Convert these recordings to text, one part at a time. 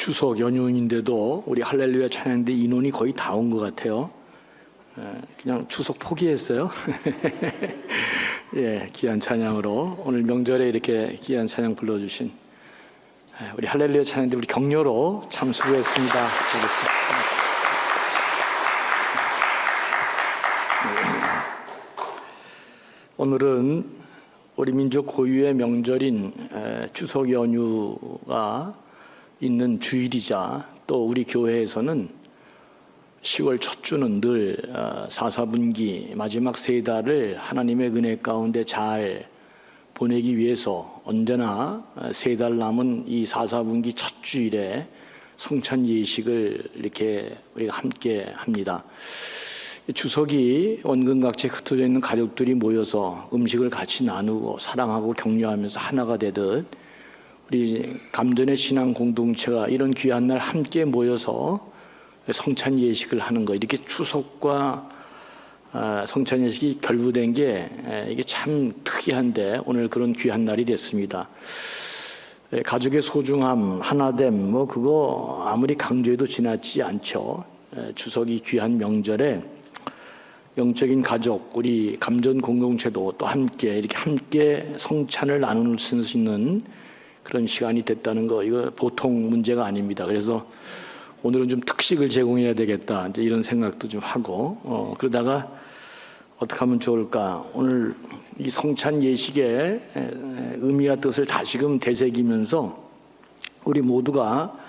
추석 연휴인데도 우리 할렐루야 찬양대 인원이 거의 다 온 것 같아요. 그냥 추석 포기했어요. 예, 귀한 찬양으로 오늘 명절에 이렇게 귀한 찬양 불러주신 우리 할렐루야 찬양대 우리 격려로 참 수고했습니다. 오늘은 우리 민족 고유의 명절인 추석 연휴가 있는 주일이자 또 우리 교회에서는 10월 첫 주는 늘 사사분기 마지막 세 달을 하나님의 은혜 가운데 잘 보내기 위해서 언제나 세 달 남은 이 사사분기 첫 주일에 성찬 예식을 이렇게 우리가 함께 합니다. 추석이 원근각지에 흩어져 있는 가족들이 모여서 음식을 같이 나누고 사랑하고 격려하면서 하나가 되듯 우리 감전의 신앙 공동체가 이런 귀한 날 함께 모여서 성찬 예식을 하는 거, 이렇게 추석과 성찬 예식이 결부된 게 이게 참 특이한데 오늘 그런 귀한 날이 됐습니다. 가족의 소중함, 하나됨, 그거 아무리 강조해도 지나치지 않죠. 추석이 귀한 명절에 영적인 가족, 우리 감전 공동체도 또 함께 이렇게 함께 성찬을 나눌 수 있는 그런 시간이 됐다는 거, 이거 보통 문제가 아닙니다. 그래서 오늘은 좀 특식을 제공해야 되겠다, 이제 이런 생각도 좀 하고, 그러다가 어떻게 하면 좋을까? 오늘 이 성찬 예식의 의미와 뜻을 다시금 되새기면서 우리 모두가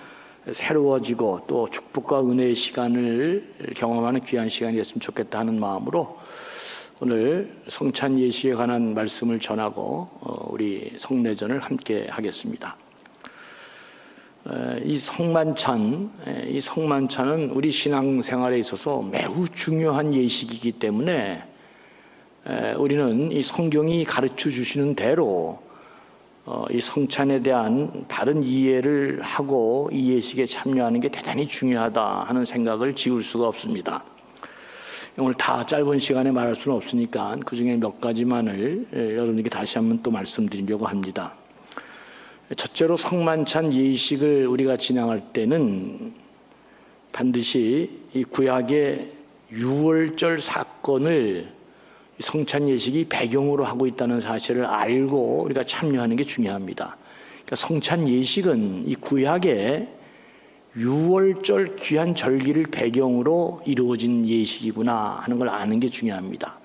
새로워지고 또 축복과 은혜의 시간을 경험하는 귀한 시간이 됐으면 좋겠다 하는 마음으로 오늘 성찬 예식에 관한 말씀을 전하고 우리 성례전을 함께 하겠습니다. 이 성만찬은 우리 신앙생활에 있어서 매우 중요한 예식이기 때문에 우리는 이 성경이 가르쳐 주시는 대로 이 성찬에 대한 바른 이해를 하고 이 예식에 참여하는 게 대단히 중요하다 하는 생각을 지울 수가 없습니다. 오늘 다 짧은 시간에 말할 수는 없으니까 그 중에 몇 가지만을 여러분에게 다시 한번 또 말씀드리려고 합니다. 첫째로 성만찬 예식을 우리가 진행할 때는 반드시 이 구약의 유월절 사건을 성찬 예식이 배경으로 하고 있다는 사실을 알고 우리가 참여하는 게 중요합니다. 그러니까 성찬 예식은 이 구약의 유월절 귀한 절기를 배경으로 이루어진 예식이구나 하는 걸 아는 게 중요합니다.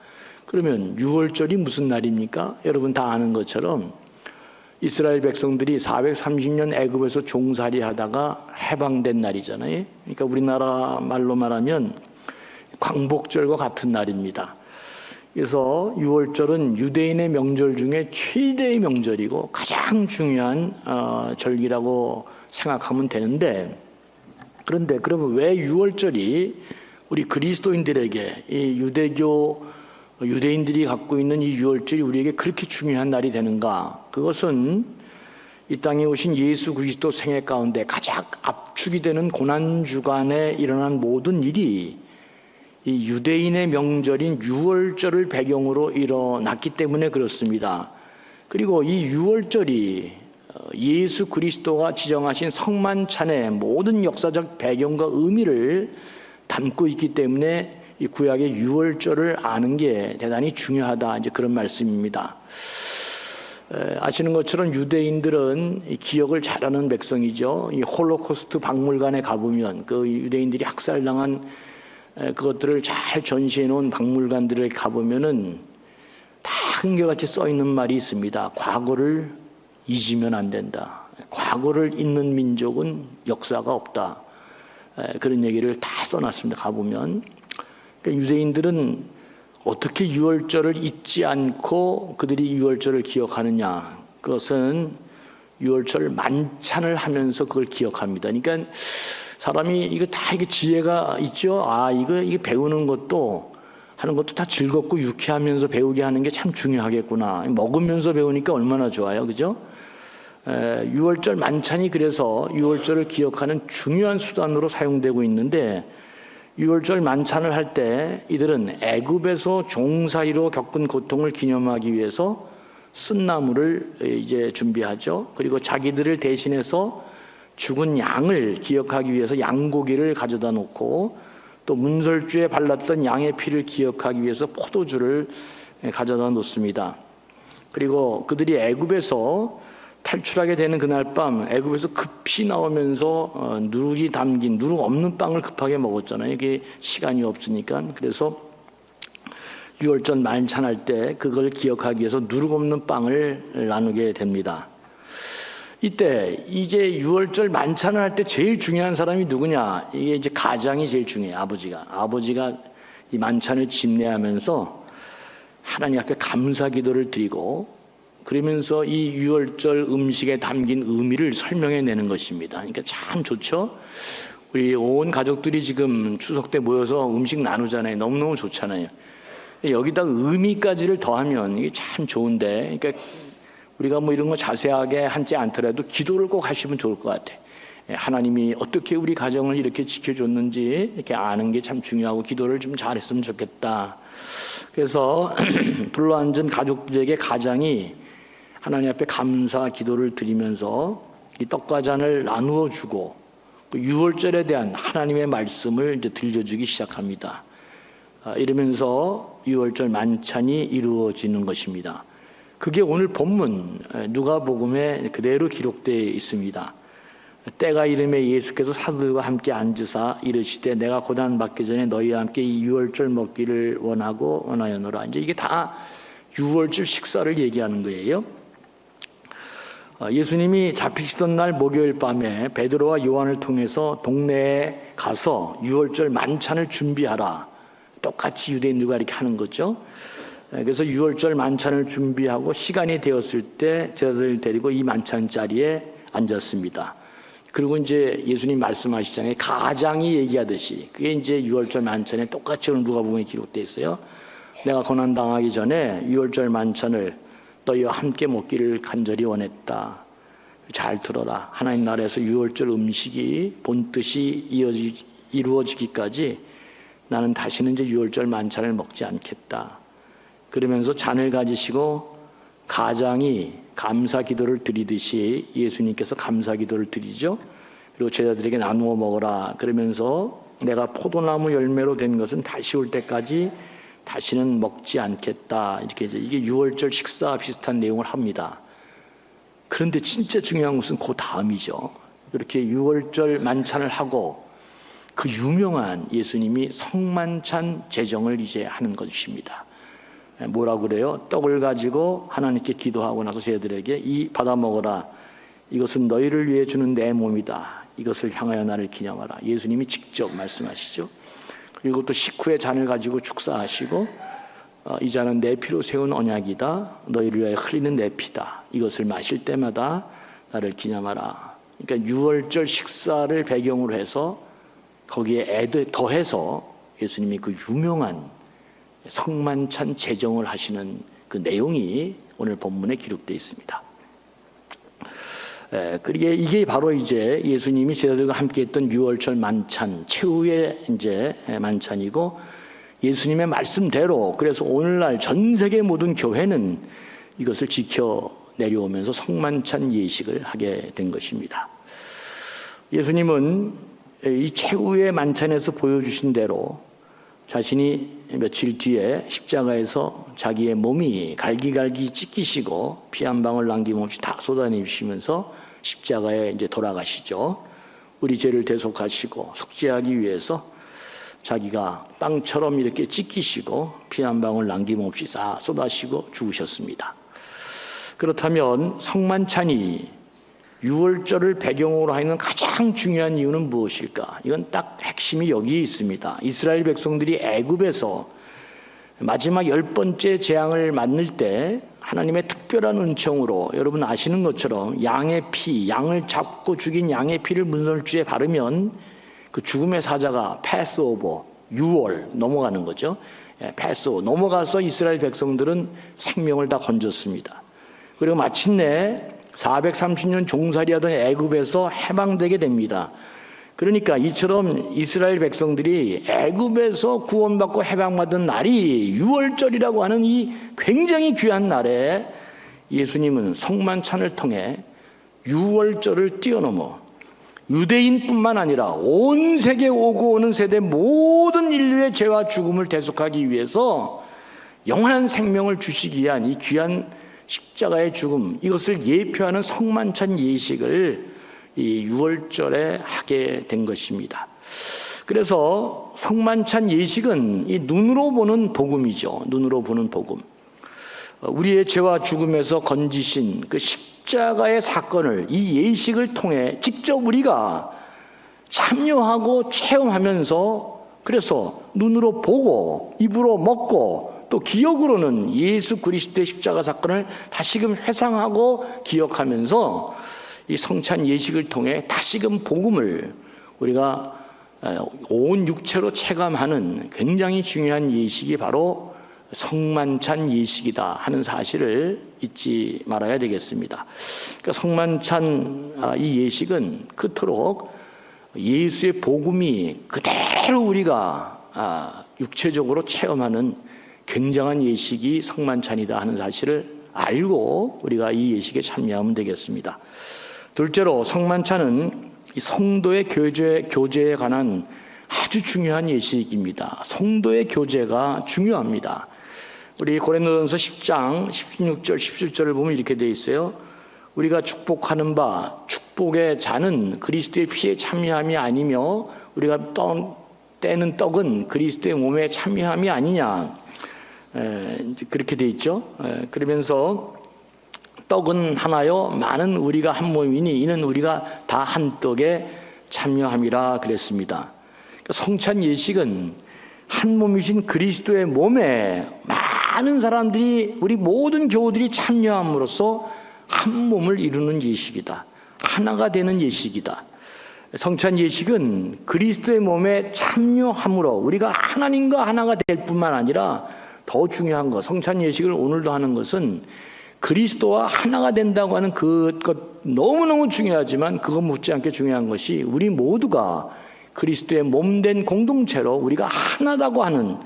그러면 유월절이 무슨 날입니까? 여러분 다 아는 것처럼 이스라엘 백성들이 430년 애굽에서 종살이 하다가 해방된 날이잖아요. 그러니까 우리나라 말로 말하면 광복절과 같은 날입니다. 그래서 유월절은 유대인의 명절 중에 최대의 명절이고 가장 중요한 절기라고 생각하면 되는데, 그런데 그러면 왜 유월절이 우리 그리스도인들에게 이 유대인들이 갖고 있는 이 유월절이 우리에게 그렇게 중요한 날이 되는가? 그것은 이 땅에 오신 예수 그리스도 생애 가운데 가장 압축이 되는 고난주간에 일어난 모든 일이 이 유대인의 명절인 유월절을 배경으로 일어났기 때문에 그렇습니다. 그리고 이 유월절이 예수 그리스도가 지정하신 성만찬의 모든 역사적 배경과 의미를 담고 있기 때문에 이 구약의 유월절을 아는 게 대단히 중요하다, 이제 그런 말씀입니다. 아시는 것처럼 유대인들은 기억을 잘하는 백성이죠. 이 홀로코스트 박물관에 가보면 그 유대인들이 학살당한 그것들을 잘 전시해 놓은 박물관들에 가보면은 다 한결같이 써 있는 말이 있습니다. 과거를 잊으면 안 된다. 과거를 잊는 민족은 역사가 없다. 그런 얘기를 다 써놨습니다. 가보면. 그러니까 유대인들은 어떻게 유월절을 잊지 않고 그들이 유월절을 기억하느냐. 그것은 유월절 만찬을 하면서 그걸 기억합니다. 그러니까 사람이 이거 다 이게 지혜가 있죠. 이게 배우는 것도 하는 것도 다 즐겁고 유쾌하면서 배우게 하는 게 참 중요하겠구나. 먹으면서 배우니까 얼마나 좋아요, 그죠? 유월절 만찬이 그래서 유월절을 기억하는 중요한 수단으로 사용되고 있는데, 유월절 만찬을 할 때 이들은 애굽에서 종살이로 겪은 고통을 기념하기 위해서 쓴나물을 이제 준비하죠. 그리고 자기들을 대신해서 죽은 양을 기억하기 위해서 양고기를 가져다 놓고 또 문설주에 발랐던 양의 피를 기억하기 위해서 포도주를 가져다 놓습니다. 그리고 그들이 애굽에서 탈출하게 되는 그날 밤 애굽에서 급히 나오면서 누룩이 담긴 누룩 없는 빵을 급하게 먹었잖아요. 이게 시간이 없으니까. 그래서 유월절 만찬할 때 그걸 기억하기 위해서 누룩 없는 빵을 나누게 됩니다. 이때 이제 유월절 만찬을 할 때 제일 중요한 사람이 누구냐? 이게 이제 가장이 제일 중요해요. 아버지가 이 만찬을 집례하면서 하나님 앞에 감사 기도를 드리고 그러면서 이 유월절 음식에 담긴 의미를 설명해내는 것입니다. 그러니까 참 좋죠. 우리 온 가족들이 지금 추석 때 모여서 음식 나누잖아요. 너무너무 좋잖아요. 여기다 의미까지를 더하면 이게 참 좋은데, 그러니까 우리가 뭐 이런 거 자세하게 하지 않더라도 기도를 꼭 하시면 좋을 것 같아. 하나님이 어떻게 우리 가정을 이렇게 지켜줬는지 이렇게 아는 게 참 중요하고 기도를 좀 잘했으면 좋겠다. 그래서 둘러앉은 가족들에게 가장이 하나님 앞에 감사 기도를 드리면서 이 떡과 잔을 나누어 주고 유월절에 대한 하나님의 말씀을 이제 들려주기 시작합니다. 이러면서 유월절 만찬이 이루어지는 것입니다. 그게 오늘 본문 누가복음에 그대로 기록되어 있습니다. 때가 이름에 예수께서 사도들과 함께 앉으사 이르시되 내가 고난 받기 전에 너희와 함께 이 유월절 먹기를 원하였노라. 이제 이게 다 유월절 식사를 얘기하는 거예요. 예수님이 잡히시던 날 목요일 밤에 베드로와 요한을 통해서 동네에 가서 유월절 만찬을 준비하라. 똑같이 유대인들과 이렇게 하는 거죠. 그래서 유월절 만찬을 준비하고 시간이 되었을 때 제자들을 데리고 이 만찬 자리에 앉았습니다. 그리고 이제 예수님 말씀하시잖아요. 가장이 얘기하듯이 그게 이제 유월절 만찬에 똑같이 오늘 누가복음에 기록되어 있어요. 내가 고난 당하기 전에 유월절 만찬을 너희와 함께 먹기를 간절히 원했다. 잘 들어라. 하나님 나라에서 유월절 음식이 본뜻이 이루어지기까지 나는 다시는 이제 유월절 만찬을 먹지 않겠다. 그러면서 잔을 가지시고 가장이 감사 기도를 드리듯이 예수님께서 감사 기도를 드리죠. 그리고 제자들에게 나누어 먹어라. 그러면서 내가 포도나무 열매로 된 것은 다시 올 때까지 다시는 먹지 않겠다. 이렇게 해서 이게 유월절 식사 비슷한 내용을 합니다. 그런데 진짜 중요한 것은 그 다음이죠. 이렇게 유월절 만찬을 하고 그 유명한 예수님이 성만찬 제정을 이제 하는 것입니다. 뭐라고 그래요? 떡을 가지고 하나님께 기도하고 나서 제자들에게 이 받아 먹어라. 이것은 너희를 위해 주는 내 몸이다. 이것을 향하여 나를 기념하라. 예수님이 직접 말씀하시죠. 그리고 또 식후에 잔을 가지고 축사하시고 이 잔은 내 피로 세운 언약이다. 너희를 위하여 흘리는 내 피다. 이것을 마실 때마다 나를 기념하라. 그러니까 유월절 식사를 배경으로 해서 거기에 더해서 예수님이 그 유명한 성만찬 제정을 하시는 그 내용이 오늘 본문에 기록되어 있습니다. 그게 이게 바로 이제 예수님이 제자들과 함께했던 유월절 만찬 최후의 이제 만찬이고 예수님의 말씀대로 그래서 오늘날 전 세계 모든 교회는 이것을 지켜 내려오면서 성만찬 예식을 하게 된 것입니다. 예수님은 이 최후의 만찬에서 보여주신 대로 자신이 며칠 뒤에 십자가에서 자기의 몸이 갈기갈기 찢기시고 피 한 방울 남김없이 다 쏟아내시면서 십자가에 이제 돌아가시죠. 우리 죄를 대속하시고 속죄하기 위해서 자기가 빵처럼 이렇게 찢기시고 피 한 방울 남김없이 다 쏟아시고 죽으셨습니다. 그렇다면 성만찬이 유월절을 배경으로 하는 가장 중요한 이유는 무엇일까? 이건 딱 핵심이 여기에 있습니다. 이스라엘 백성들이 애굽에서 마지막 10번째 재앙을 맞을 때 하나님의 특별한 은총으로 여러분 아시는 것처럼 양의 피, 양을 잡고 죽인 양의 피를 문설주에 바르면 그 죽음의 사자가 패스오버, 유월 넘어가는 거죠. 패스오버 넘어가서 이스라엘 백성들은 생명을 다 건졌습니다. 그리고 마침내 430년 종살이하던 애굽에서 해방되게 됩니다. 그러니까 이처럼 이스라엘 백성들이 애굽에서 구원받고 해방받은 날이 유월절이라고 하는 이 굉장히 귀한 날에 예수님은 성만찬을 통해 유월절을 뛰어넘어 유대인뿐만 아니라 온 세계에 오고 오는 세대 모든 인류의 죄와 죽음을 대속하기 위해서 영원한 생명을 주시기 위한 이 귀한 십자가의 죽음, 이것을 예표하는 성만찬 예식을 이 6월절에 하게 된 것입니다. 그래서 성만찬 예식은 이 눈으로 보는 복음이죠. 눈으로 보는 복음. 우리의 죄와 죽음에서 건지신 그 십자가의 사건을 이 예식을 통해 직접 우리가 참여하고 체험하면서, 그래서 눈으로 보고 입으로 먹고 또 기억으로는 예수 그리스도의 십자가 사건을 다시금 회상하고 기억하면서 이 성찬 예식을 통해 다시금 복음을 우리가 온 육체로 체감하는 굉장히 중요한 예식이 바로 성만찬 예식이다 하는 사실을 잊지 말아야 되겠습니다. 그러니까 성만찬 이 예식은 그토록 예수의 복음이 그대로 우리가 육체적으로 체험하는 굉장한 예식이 성만찬이다 하는 사실을 알고 우리가 이 예식에 참여하면 되겠습니다. 둘째로, 성만찬은 이 성도의 교제에 관한 아주 중요한 예식입니다. 성도의 교제가 중요합니다. 우리 고린도전서 10장 16절 17절을 보면 이렇게 되어 있어요. 우리가 축복하는 바 축복의 잔은 그리스도의 피에 참여함이 아니며 우리가 떼는 떡은 그리스도의 몸에 참여함이 아니냐, 그렇게 되어 있죠. 그러면서 떡은 하나요 많은 우리가 한 몸이니 이는 우리가 다 한 떡에 참여함이라 그랬습니다. 그러니까 성찬 예식은 한 몸이신 그리스도의 몸에 많은 사람들이, 우리 모든 교우들이 참여함으로써 한 몸을 이루는 예식이다. 하나가 되는 예식이다. 성찬 예식은 그리스도의 몸에 참여함으로 우리가 하나님과 하나가 될 뿐만 아니라 더 중요한 것, 성찬 예식을 오늘도 하는 것은 그리스도와 하나가 된다고 하는 그것 너무너무 중요하지만 그것 못지않게 중요한 것이 우리 모두가 그리스도의 몸된 공동체로 우리가 하나라고 하는,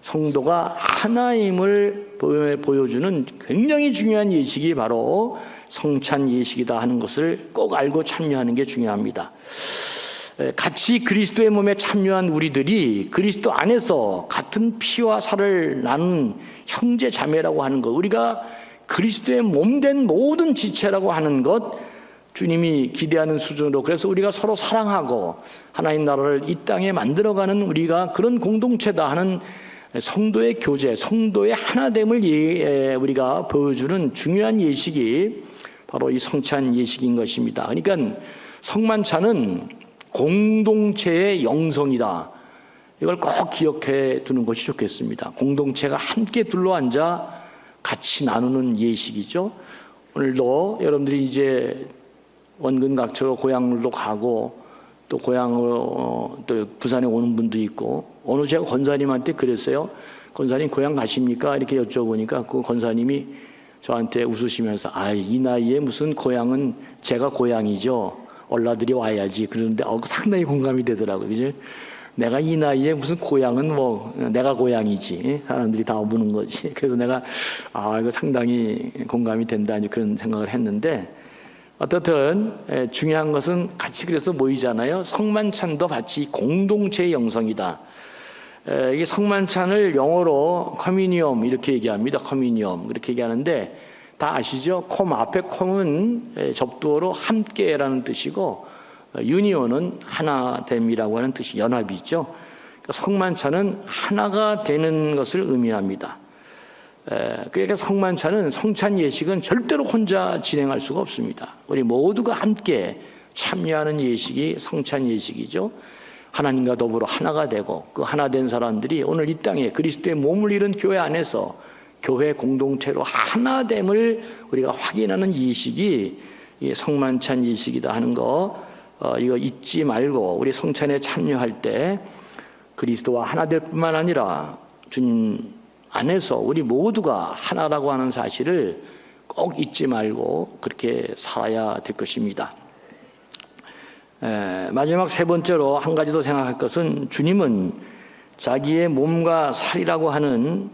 성도가 하나임을 보여주는 굉장히 중요한 예식이 바로 성찬 예식이다 하는 것을 꼭 알고 참여하는 게 중요합니다. 같이 그리스도의 몸에 참여한 우리들이 그리스도 안에서 같은 피와 살을 나눈 형제 자매라고 하는 것, 우리가 그리스도의 몸된 모든 지체라고 하는 것, 주님이 기대하는 수준으로, 그래서 우리가 서로 사랑하고 하나님 나라를 이 땅에 만들어가는 우리가 그런 공동체다 하는 성도의 교제, 성도의 하나됨을 우리가 보여주는 중요한 예식이 바로 이 성찬 예식인 것입니다. 그러니까 성만찬은 공동체의 영성이다. 이걸 꼭 기억해 두는 것이 좋겠습니다. 공동체가 함께 둘러앉아 같이 나누는 예식이죠. 오늘도 여러분들이 이제 원근 각처로 고향으로 가고 또 고향으로 또 부산에 오는 분도 있고, 오늘 제가 권사님한테 그랬어요. 권사님 고향 가십니까? 이렇게 여쭤보니까 그 권사님이 저한테 웃으시면서 이 나이에 무슨 고향은 제가 고향이죠. 얼라들이 와야지. 그러는데 상당히 공감이 되더라고요. 그죠? 내가 이 나이에 무슨 고향은 내가 고향이지. 사람들이 다 오는 거지. 그래서 내가 이거 상당히 공감이 된다, 이제 그런 생각을 했는데, 어떻든 중요한 것은 같이 그래서 모이잖아요. 성만찬도 같이 공동체의 영성이다. 이 성만찬을 영어로 커뮤니엄 이렇게 얘기합니다. 커뮤니엄 그렇게 얘기하는데 다 아시죠? 콤 앞에 콤은 접두어로 함께라는 뜻이고 유니온은 하나됨이라고 하는 뜻이 연합이죠. 그러니까 성만찬은 하나가 되는 것을 의미합니다. 그러니까 성만찬은, 성찬 예식은 절대로 혼자 진행할 수가 없습니다. 우리 모두가 함께 참여하는 예식이 성찬 예식이죠. 하나님과 더불어 하나가 되고 그 하나 된 사람들이 오늘 이 땅에 그리스도의 몸을 이룬 교회 안에서 교회 공동체로 하나됨을 우리가 확인하는 예식이 성만찬 예식이다 하는 거, 이거 잊지 말고 우리 성찬에 참여할 때 그리스도와 하나 될 뿐만 아니라 주님 안에서 우리 모두가 하나라고 하는 사실을 꼭 잊지 말고 그렇게 살아야 될 것입니다. 마지막 세 번째로 한 가지 더 생각할 것은, 주님은 자기의 몸과 살이라고 하는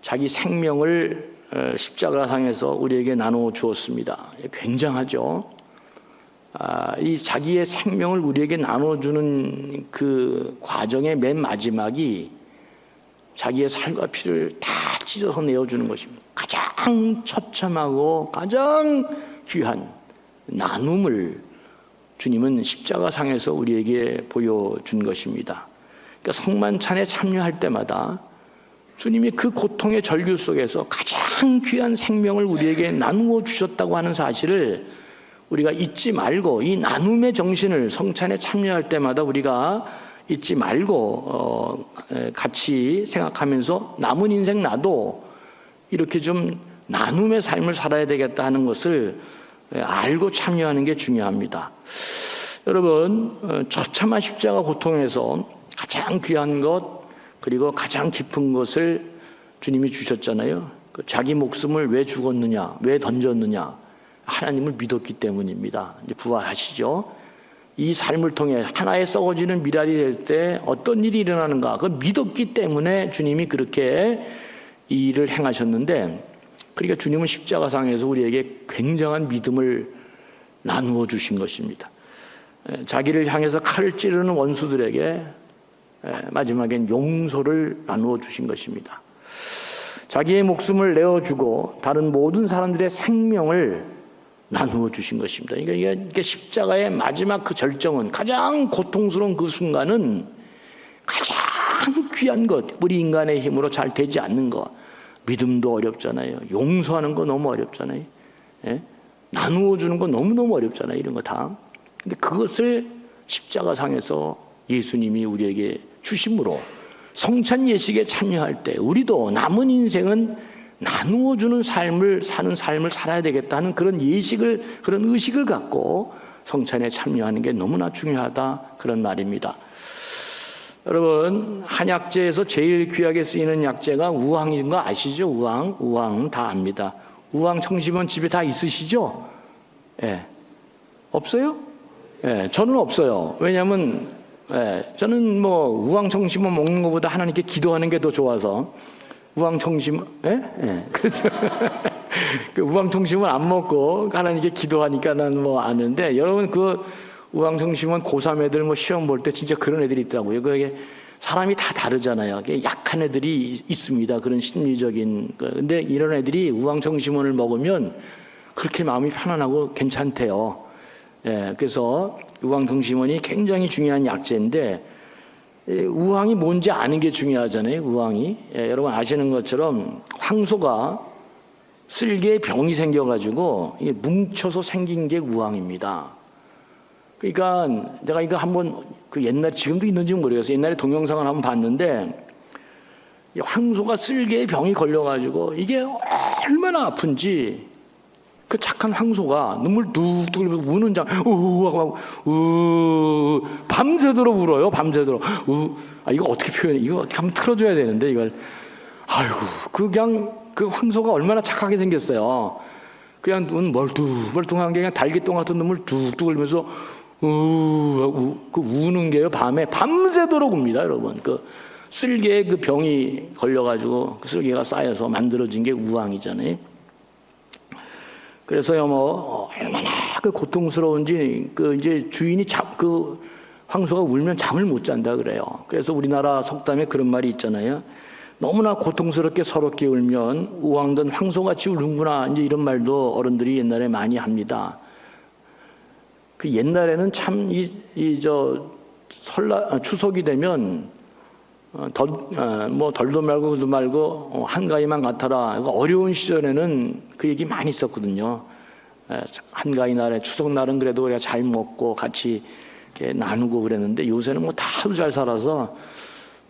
자기 생명을 십자가상에서 우리에게 나누어 주었습니다. 굉장하죠. 이 자기의 생명을 우리에게 나눠주는 그 과정의 맨 마지막이 자기의 살과 피를 다 찢어서 내어주는 것입니다. 가장 처참하고 가장 귀한 나눔을 주님은 십자가상에서 우리에게 보여준 것입니다. 그러니까 성만찬에 참여할 때마다 주님이 그 고통의 절규 속에서 가장 귀한 생명을 우리에게 나누어 주셨다고 하는 사실을 우리가 잊지 말고, 이 나눔의 정신을 성찬에 참여할 때마다 우리가 잊지 말고 같이 생각하면서 남은 인생 나도 이렇게 좀 나눔의 삶을 살아야 되겠다 하는 것을 알고 참여하는 게 중요합니다. 여러분, 처참한 십자가 고통에서 가장 귀한 것, 그리고 가장 깊은 것을 주님이 주셨잖아요. 자기 목숨을 왜 죽었느냐, 왜 던졌느냐? 하나님을 믿었기 때문입니다. 이제 부활하시죠. 이 삶을 통해 하나의 썩어지는 미랄이 될 때 어떤 일이 일어나는가, 그걸 믿었기 때문에 주님이 그렇게 이 일을 행하셨는데, 그러니까 주님은 십자가상에서 우리에게 굉장한 믿음을 나누어 주신 것입니다. 자기를 향해서 칼을 찌르는 원수들에게 마지막엔 용서를 나누어 주신 것입니다. 자기의 목숨을 내어주고 다른 모든 사람들의 생명을 나누어 주신 것입니다. 그러니까 이게 십자가의 마지막 그 절정은, 가장 고통스러운 그 순간은 가장 귀한 것, 우리 인간의 힘으로 잘 되지 않는 것, 믿음도 어렵잖아요. 용서하는 거 너무 어렵잖아요. 예? 나누어 주는 거 너무너무 어렵잖아요. 이런 거 다. 근데 그것을 십자가상에서 예수님이 우리에게 주심으로 성찬 예식에 참여할 때 우리도 남은 인생은 나누어 주는 삶을 사는 삶을 살아야 되겠다는 그런 예식을, 그런 의식을 갖고 성찬에 참여하는 게 너무나 중요하다, 그런 말입니다. 여러분, 한약재에서 제일 귀하게 쓰이는 약재가 우황인 거 아시죠? 우황 다 압니다. 우황 청심원 집에 다 있으시죠? 예. 없어요? 예, 저는 없어요. 왜냐하면 저는 뭐 우황 청심원 먹는 것보다 하나님께 기도하는 게 더 좋아서 우황 청심원, 그렇죠. 그 우황 청심원 안 먹고 하나님께 기도하니까 난 뭐 아는데, 여러분 그 우황 청심원 고3 애들 뭐 시험 볼 때 진짜 그런 애들이 있더라고요. 그게 사람이 다 다르잖아요. 약한 애들이 있습니다. 그런 심리적인. 근데 이런 애들이 우황 청심원을 먹으면 그렇게 마음이 편안하고 괜찮대요. 예, 그래서 우황 청심원이 굉장히 중요한 약재인데, 우황이 뭔지 아는 게 중요하잖아요. 우황이. 예, 여러분 아시는 것처럼 황소가 쓸개에 병이 생겨가지고 이게 뭉쳐서 생긴 게 우황입니다. 그러니까 내가 이거 한번 그 옛날, 지금도 있는지 모르겠어요. 옛날에 동영상을 한번 봤는데, 황소가 쓸개에 병이 걸려가지고 이게 얼마나 아픈지, 그 착한 황소가 눈물 뚝뚝 흘리면서 우는 장, 밤새도록 울어요. 밤새도록. 이거 어떻게 표현해? 이거 어떻게 한번 틀어줘야 되는데, 이걸. 아이고, 그냥 그 황소가 얼마나 착하게 생겼어요. 그냥 눈 멀뚱멀뚱한 게 그냥 달기똥 같은 눈물 뚝뚝 흘리면서 그 우는 게요. 밤새도록 웁니다, 여러분. 그 쓸개에 그 병이 걸려가지고 그 쓸개가 쌓여서 만들어진 게 우황이잖아요. 그래서요, 뭐 얼마나 그 고통스러운지, 그 이제 주인이 그 황소가 울면 잠을 못 잔다 그래요. 그래서 우리나라 속담에 그런 말이 있잖아요. 너무나 고통스럽게 서럽게 울면 우왕된 황소같이 우는구나, 이제 이런 말도 어른들이 옛날에 많이 합니다. 그 옛날에는 참 추석이 되면 덜도 말고 그도 말고 한가위만 같아라. 어려운 시절에는 그 얘기 많이 있었거든요. 한가위 날에, 추석 날은 그래도 우리가 잘 먹고 같이 이렇게 나누고 그랬는데, 요새는 뭐 다들 잘 살아서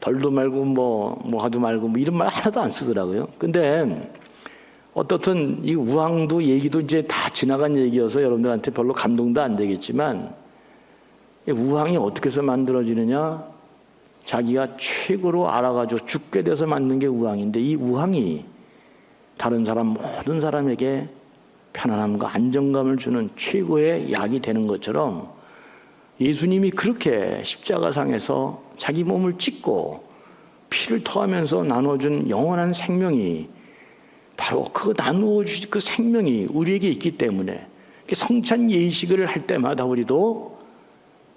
덜도 말고 뭐 하도 말고 뭐 이런 말 하나도 안 쓰더라고요. 근데 어떻든 이 우황도 얘기도 이제 다 지나간 얘기여서 여러분들한테 별로 감동도 안 되겠지만, 우황이 어떻게 해서 만들어지느냐? 자기가 최고로 알아가지고 죽게 돼서 만든 게 우황인데, 이 우황이 다른 사람, 모든 사람에게 편안함과 안정감을 주는 최고의 약이 되는 것처럼, 예수님이 그렇게 십자가상에서 자기 몸을 찢고 피를 토하면서 나눠준 영원한 생명이, 바로 그 나누어 주신 그 생명이 우리에게 있기 때문에, 성찬 예식을 할 때마다 우리도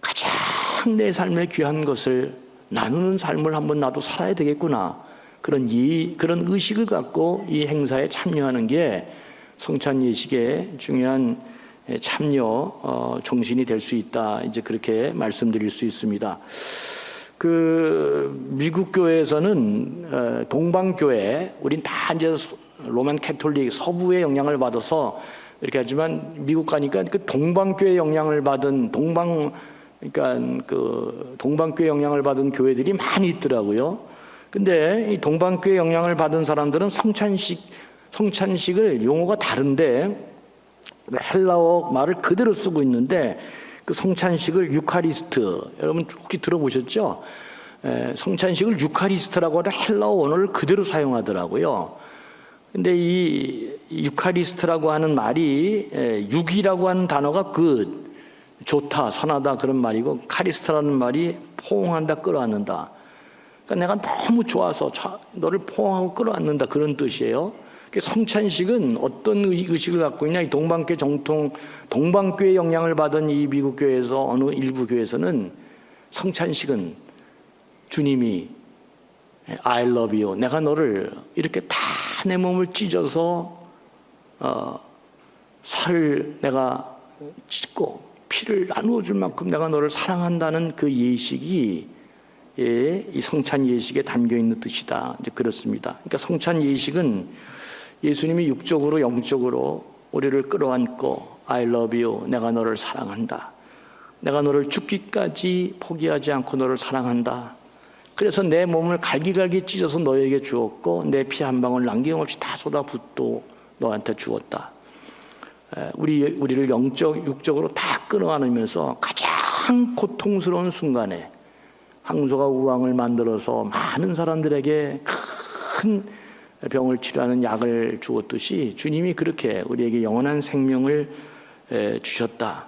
가장 내 삶에 귀한 것을 나누는 삶을 한번 나도 살아야 되겠구나. 그런 의식을 갖고 이 행사에 참여하는 게 성찬 예식의 중요한 참여 정신이 될 수 있다. 이제 그렇게 말씀드릴 수 있습니다. 미국 교회에서는 동방교회, 우린 다 이제 로만 캐톨릭 서부의 영향을 받아서 이렇게 하지만 미국 가니까 그 동방교회 영향을 받은 동방교회 영향을 받은 교회들이 많이 있더라고요. 근데 이 동방교회 영향을 받은 사람들은 성찬식을 용어가 다른데 헬라어 말을 그대로 쓰고 있는데 그 성찬식을 유카리스트, 여러분 혹시 들어보셨죠? 성찬식을 유카리스트라고 하는 헬라어 원어를 그대로 사용하더라고요. 근데 이 유카리스트라고 하는 말이 육이라고 하는 단어가 good, 좋다, 선하다 그런 말이고 카리스트라는 말이 포옹한다, 끌어안는다. 그러니까 내가 너무 좋아서 너를 포옹하고 끌어안는다 그런 뜻이에요. 성찬식은 어떤 의식을 갖고 있냐? 이 동방교회 정통, 동방교회 영향을 받은 이 미국 교회에서 어느 일부 교회에서는 성찬식은 주님이 I love you, 내가 너를 이렇게 다 내 몸을 찢어서 살을 내가 찢고 피를 나누어 줄 만큼 내가 너를 사랑한다는 그 예식이 이 성찬 예식에 담겨 있는 뜻이다. 이제 그렇습니다. 그러니까 성찬 예식은 예수님이 육적으로 영적으로 우리를 끌어안고 I love you, 내가 너를 사랑한다. 내가 너를 죽기까지 포기하지 않고 너를 사랑한다. 그래서 내 몸을 갈기갈기 찢어서 너에게 주었고 내 피 한 방울 남김없이 다 쏟아붓고 너한테 주었다. 우리를 육적으로 다 끌어안으면서 가장 고통스러운 순간에 황소가 우왕을 만들어서 많은 사람들에게 큰 병을 치료하는 약을 주었듯이 주님이 그렇게 우리에게 영원한 생명을 주셨다.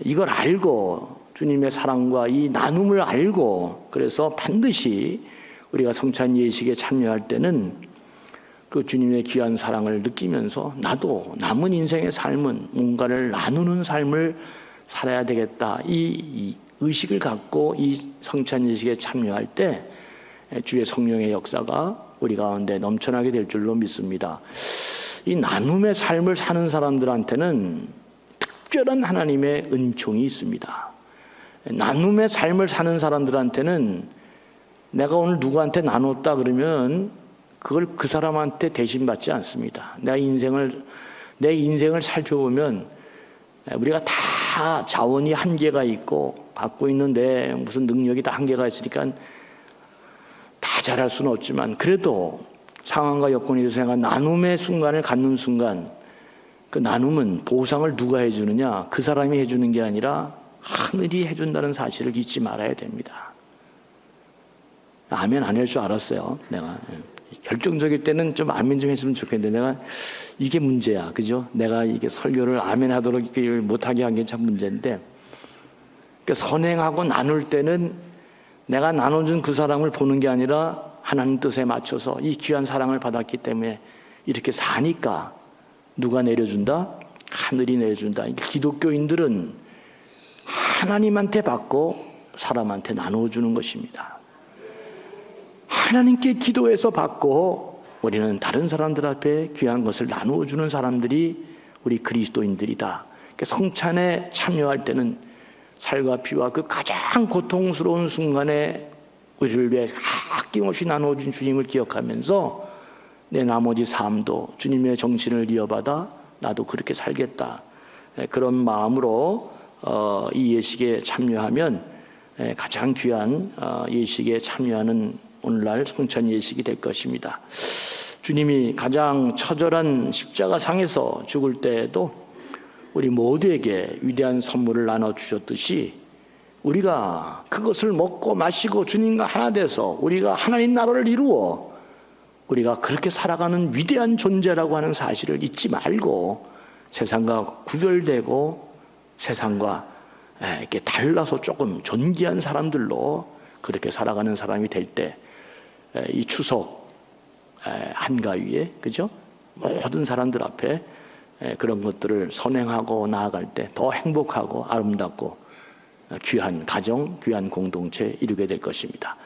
이걸 알고 주님의 사랑과 이 나눔을 알고 그래서 반드시 우리가 성찬 예식에 참여할 때는 그 주님의 귀한 사랑을 느끼면서 나도 남은 인생의 삶은 뭔가를 나누는 삶을 살아야 되겠다. 이 의식을 갖고 이 성찬 예식에 참여할 때 주의 성령의 역사가 우리 가운데 넘쳐나게 될 줄로 믿습니다. 이 나눔의 삶을 사는 사람들한테는 특별한 하나님의 은총이 있습니다. 나눔의 삶을 사는 사람들한테는 내가 오늘 누구한테 나눴다 그러면 그걸 그 사람한테 대신받지 않습니다. 내 인생을 살펴보면 우리가 다 자원이 한계가 있고 갖고 있는 내 무슨 능력이 다 한계가 있으니까 다 잘할 수는 없지만 그래도 상황과 여건이 돼서 내가 나눔의 순간을 갖는 순간 그 나눔은 보상을 누가 해주느냐? 그 사람이 해주는 게 아니라 하늘이 해준다는 사실을 잊지 말아야 됩니다. 아멘 안 할 줄 알았어요. 내가 결정적일 때는 좀 아멘 좀 했으면 좋겠는데 내가 이게 문제야, 그죠? 내가 이게 설교를 아멘 하도록 못하게 한 게 참 문제인데, 그러니까 선행하고 나눌 때는 내가 나눠준 그 사람을 보는 게 아니라 하나님 뜻에 맞춰서 이 귀한 사랑을 받았기 때문에 이렇게 사니까 누가 내려준다? 하늘이 내려준다. 기독교인들은 하나님한테 받고 사람한테 나눠주는 것입니다. 하나님께 기도해서 받고 우리는 다른 사람들 앞에 귀한 것을 나누어주는 사람들이 우리 그리스도인들이다. 그러니까 성찬에 참여할 때는 살과 피와 그 가장 고통스러운 순간에 우리를 위해 아낌없이 나누어준 주님을 기억하면서 내 나머지 삶도 주님의 정신을 이어받아 나도 그렇게 살겠다. 그런 마음으로 이 예식에 참여하면 가장 귀한 예식에 참여하는 오늘날 성찬 예식이 될 것입니다. 주님이 가장 처절한 십자가상에서 죽을 때에도 우리 모두에게 위대한 선물을 나눠주셨듯이 우리가 그것을 먹고 마시고 주님과 하나 돼서 우리가 하나님 나라를 이루어 우리가 그렇게 살아가는 위대한 존재라고 하는 사실을 잊지 말고 세상과 구별되고 세상과 이렇게 달라서 조금 존귀한 사람들로 그렇게 살아가는 사람이 될 때 이 추석 한가위에 그죠? 모든 사람들 앞에 그런 것들을 선행하고 나아갈 때 더 행복하고 아름답고 귀한 가정, 귀한 공동체 이루게 될 것입니다.